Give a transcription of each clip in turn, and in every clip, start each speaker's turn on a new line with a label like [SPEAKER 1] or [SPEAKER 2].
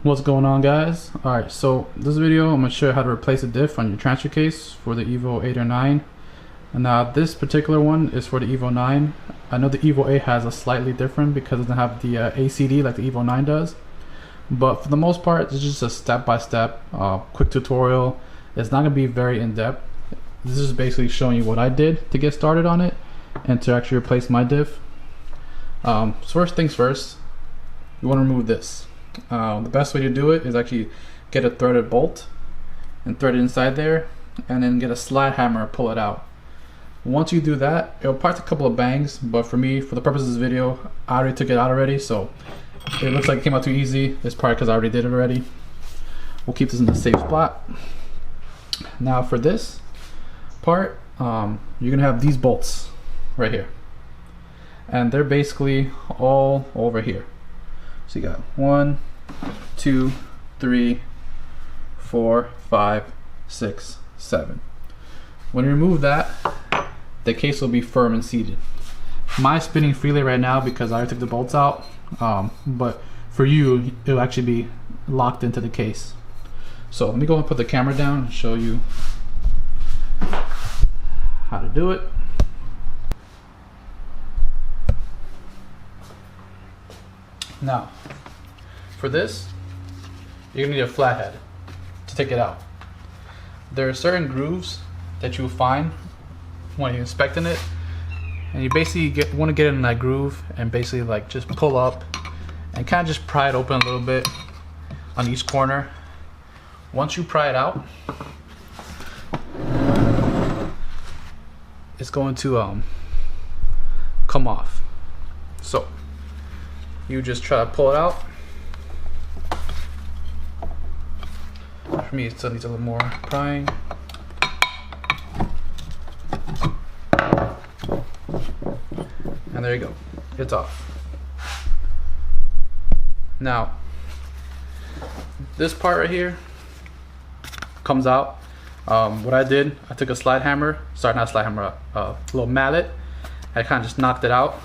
[SPEAKER 1] What's going on, guys? Alright, so this video I'm going to show you how to replace a diff on your transfer case for the Evo 8 or 9. And now this particular one is for the Evo 9. I know the Evo 8 has a slightly different because it doesn't have the ACD like the Evo 9 does. But for the most part, it's just a step-by-step quick tutorial. It's not going to be very in-depth. This is basically showing you what I did to get started on it and to actually replace my diff. So first things first, you want to remove this. The best way to do it is actually get a threaded bolt and thread it inside there, and then get a slide hammer, pull it out. Once you do that, it'll probably take a couple of bangs, but for me, for the purpose of this video, I already took it out already, so it looks like it came out too easy. It's probably because I already did it already. We'll keep this in a safe spot. Now for this part, you're gonna have these bolts right here, and they're basically all over here. So you got 1, 2, 3, 4, 5, 6, 7. When you remove that, the case will be firm and seated. Mine's spinning freely right now because I already took the bolts out, but for you, it'll actually be locked into the case. So let me go and put the camera down and show you how to do it. Now, for this, you're gonna need a flathead to take it out. There are certain grooves that you'll find when you're inspecting it, and you basically want to get in that groove and basically like just pull up and kind of just pry it open a little bit on each corner. Once you pry it out, it's going to come off. So you just try to pull it out. For me, it still needs a little more prying. And there you go, it's off. Now, this part right here comes out. What I did, I took a slide hammer, sorry, not a slide hammer, a little mallet. I kind of just knocked it out.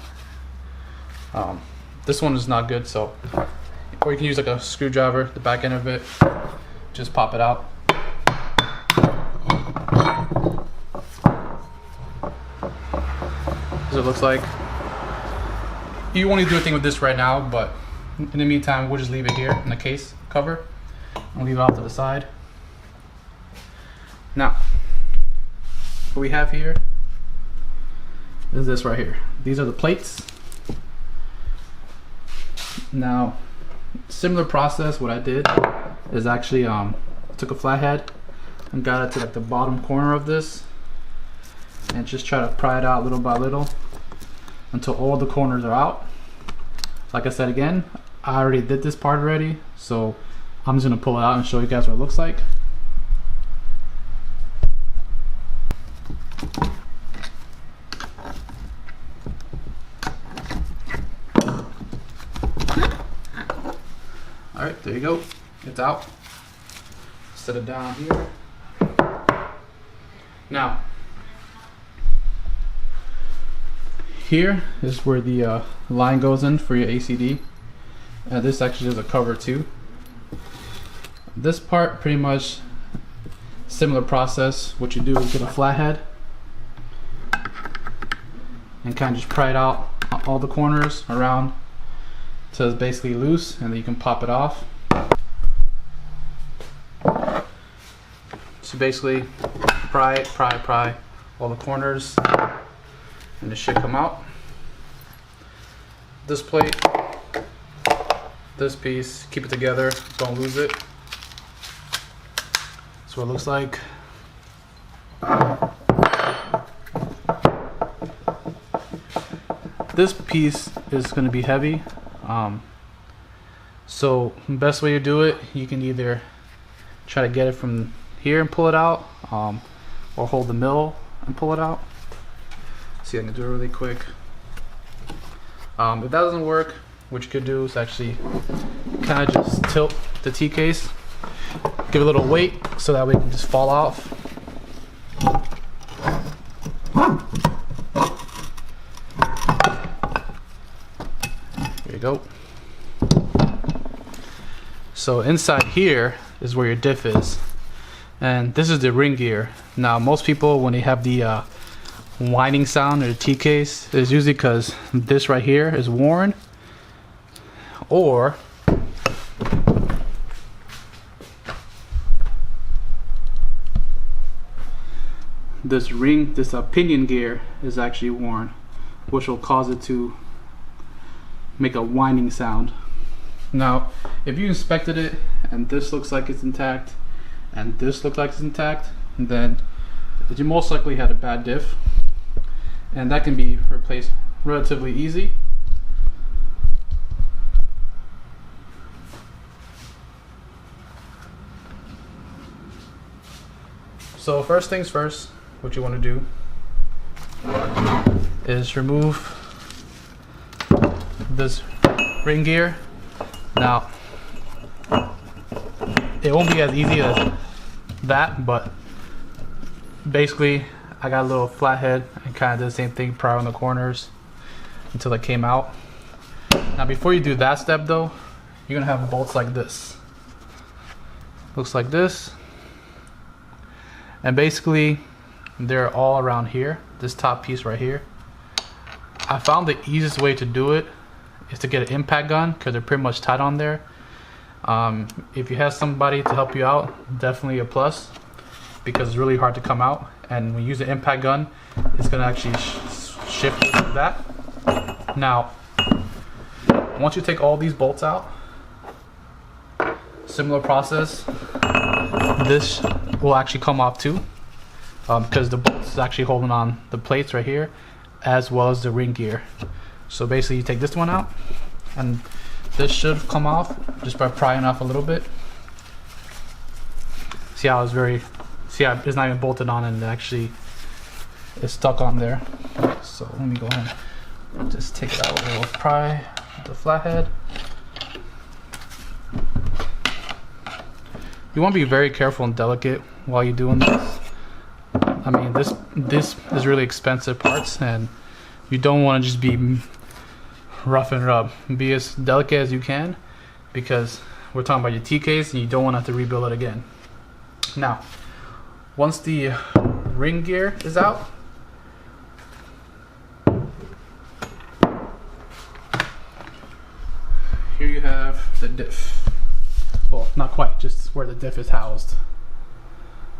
[SPEAKER 1] This one is not good, so, or you can use like a screwdriver, the back end of it, just pop it out. As it looks like. You won't need to do anything with this right now, but in the meantime, we'll just leave it here in the case cover. I'll leave it off to the side. Now, what we have here is this right here. These are the plates. Now, similar process, what I did is actually took a flathead and got it to like the bottom corner of this and just try to pry it out little by little until all the corners are out. Like I said again, I already did this part already, so I'm just gonna pull it out and show you guys what it looks like. Alright, there you go. It's out. Set it down here. Now, here is where the line goes in for your ACD. This actually is a cover too. This part, pretty much similar process. What you do is get a flathead and kind of just pry it out all the corners around so it's basically loose, and then you can pop it off. So basically pry all the corners and it should come out. This plate, this piece, keep it together, don't lose it. That's what it looks like. This piece is going to be heavy. So the best way to do it, you can either try to get it from here and pull it out, or hold the middle and pull it out. See, I can do it really quick. If that doesn't work, what you could do is actually kind of just tilt the T-case, give it a little weight so that way it can just fall off. There you go. So inside here is where your diff is, and this is the ring gear. Now most people, when they have the whining sound or the T case, is usually because this right here is worn, or this pinion gear is actually worn, which will cause it to make a whining sound. Now if you inspected it and this looks like it's intact and this looks like it's intact, then you most likely had a bad diff, and that can be replaced relatively easy. So first things first, what you want to do is remove this ring gear. Now it won't be as easy as that, but basically I got a little flathead and kind of did the same thing, prior on the corners until it came out. Now before you do that step though, you're gonna have bolts like this. Looks like this, and basically they're all around here, this top piece right here. I found the easiest way to do it is to get an impact gun, because they're pretty much tight on there. If you have somebody to help you out, definitely a plus, because it's really hard to come out, and when you use the impact gun, it's gonna actually shift like that. Now once you take all these bolts out, similar process, this will actually come off too, because the bolts is actually holding on the plates right here, as well as the ring gear. So basically you take this one out, and this should come off just by prying off a little bit. See how it's it's not even bolted on, and actually it's stuck on there. So let me go ahead and just take it out with a little pry with the flathead. You want to be very careful and delicate while you're doing this. I mean, this is really expensive parts, and you don't want to just be rough and rub. Be as delicate as you can, because we're talking about your T case and you don't want to have to rebuild it again. Now once the ring gear is out, here you have the diff. Well, not quite, just where the diff is housed.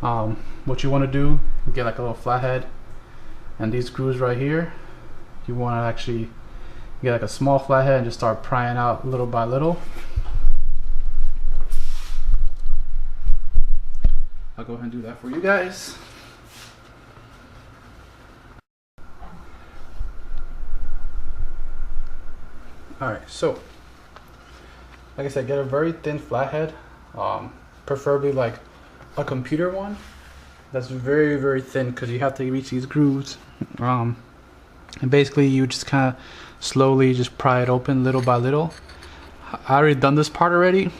[SPEAKER 1] What you want to do, get like a little flathead, and these screws right here, you want to actually get like a small flathead and just start prying out little by little. I'll go ahead and do that for you guys. Alright, so like I said, get a very thin flathead, preferably like a computer one that's very, very thin, because you have to reach these grooves. And basically you just kind of slowly just pry it open little by little. I already done this part already,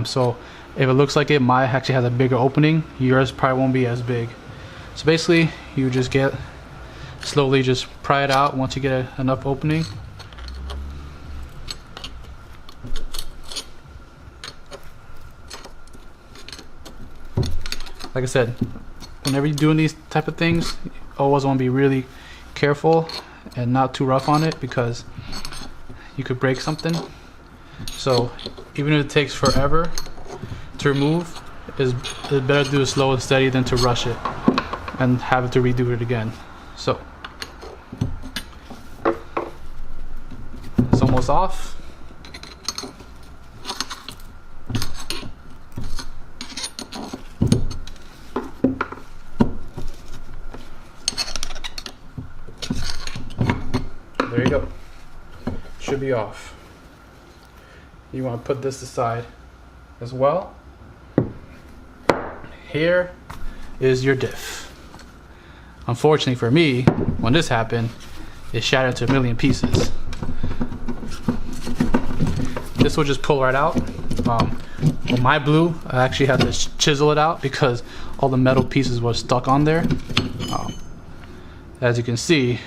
[SPEAKER 1] so if it looks like it might actually have a bigger opening, yours probably won't be as big. So basically you just slowly just pry it out once you get enough opening. Like I said, whenever you're doing these type of things, you always want to be really careful and not too rough on it, because you could break something. So even if it takes forever to remove, it's better to do it slow and steady than to rush it and have it to redo it again. So it's almost off. There you go. Should be off. You want to put this aside as well. Here is your diff. Unfortunately for me, when this happened, it shattered to a million pieces. This will just pull right out. When my blue, I actually had to chisel it out because all the metal pieces were stuck on there. As you can see,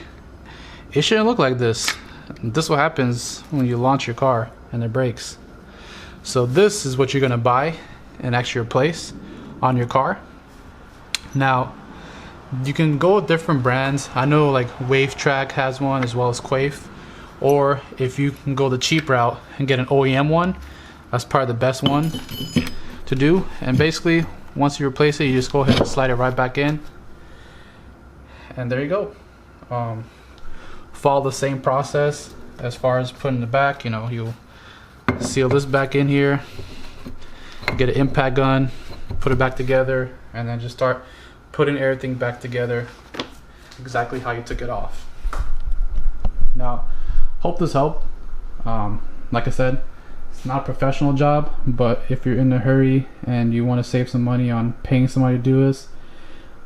[SPEAKER 1] it shouldn't look like this. This is what happens when you launch your car and it breaks. So this is what you're gonna buy and actually replace on your car. Now you can go with different brands. I know like Wave Track has one, as well as Quafe, or if you can go the cheap route and get an OEM one, that's probably the best one to do. And basically once you replace it, you just go ahead and slide it right back in, and there you go. Follow the same process as far as putting it back. You know, you'll seal this back in here, get an impact gun, put it back together, and then just start putting everything back together exactly how you took it off. Now, hope this helped. Like I said, it's not a professional job, but if you're in a hurry and you want to save some money on paying somebody to do this,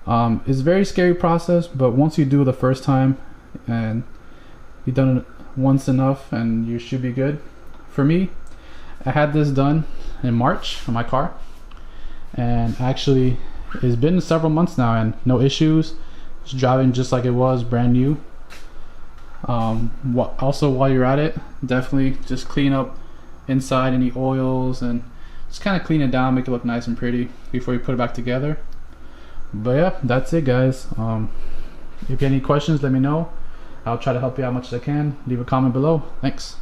[SPEAKER 1] it's a very scary process, but once you do it the first time and you've done it once enough, and you should be good. For me, I had this done in March on my car, and actually it's been several months now and no issues. It's driving just like it was brand new. Also, while you're at it, definitely just clean up inside any oils and just kind of clean it down, make it look nice and pretty before you put it back together. But yeah, that's it, guys. If you have any questions, let me know. I'll try to help you out as much as I can. Leave a comment below. Thanks.